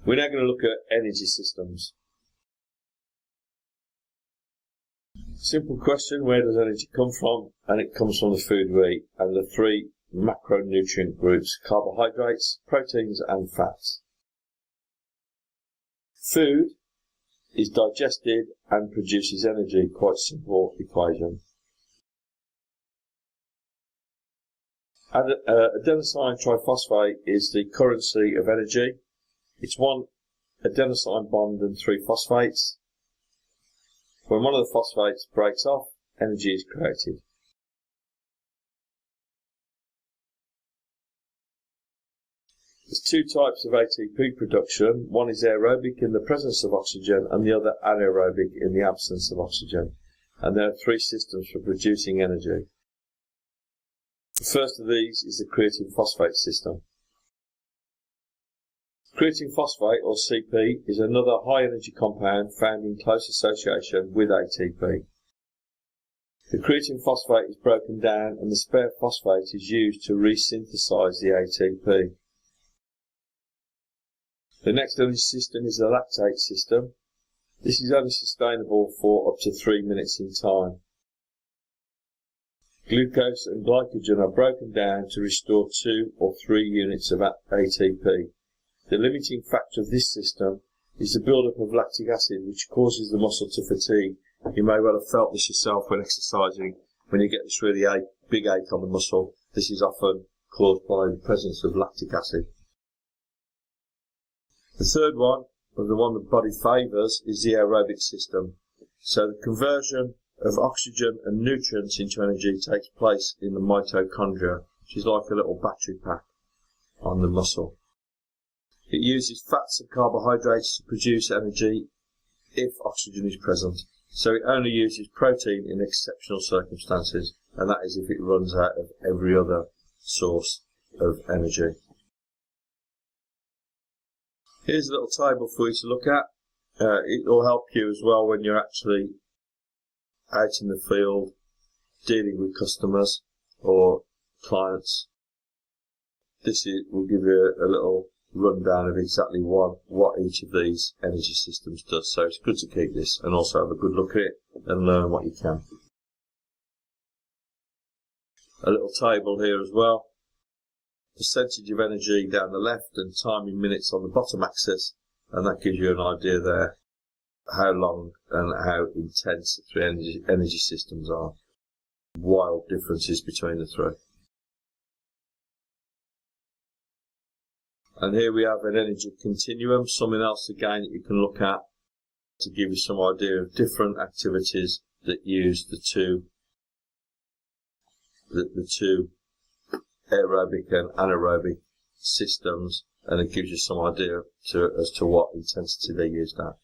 We're now going to look at energy systems. Simple question, where does energy come from? And it comes from the food we eat and the three macronutrient groups: carbohydrates, proteins and fats. Food is digested and produces energy. Quite simple equation. Adenosine triphosphate is the currency of energy. It's one adenosine bond and three phosphates. When one of the phosphates breaks off, energy is created. There's two types of ATP production. One is aerobic in the presence of oxygen and the other anaerobic in the absence of oxygen. And there are three systems for producing energy. The first of these is the creatine phosphate system. Creatine phosphate, or CP, is another high-energy compound found in close association with ATP. The creatine phosphate is broken down and the spare phosphate is used to resynthesize the ATP. The next energy system is the lactate system. This is only sustainable for up to 3 minutes in time. Glucose and glycogen are broken down to restore 2 or 3 units of ATP. The limiting factor of this system is the build-up of lactic acid, which causes the muscle to fatigue. You may well have felt this yourself when exercising. When you get this really big ache on the muscle, this is often caused by the presence of lactic acid. The third one, or the one the body favours, is the aerobic system. So the conversion of oxygen and nutrients into energy takes place in the mitochondria, which is like a little battery pack on the muscle. It uses fats and carbohydrates to produce energy if oxygen is present. So it only uses protein in exceptional circumstances, and that is if it runs out of every other source of energy. Here's a little table for you to look at. It will help you as well when you're actually out in the field dealing with customers or clients. This will give you a little rundown of exactly what each of these energy systems does. So it's good to keep this and also have a good look at it and learn what you can. A little table here as well. Percentage of energy down the left and time in minutes on the bottom axis, and that gives you an idea there how long and how intense the three energy systems are. Wild differences between the three. And here we have an energy continuum, something else again that you can look at to give you some idea of different activities that use the two aerobic and anaerobic systems, and it gives you some idea as to what intensity they use that.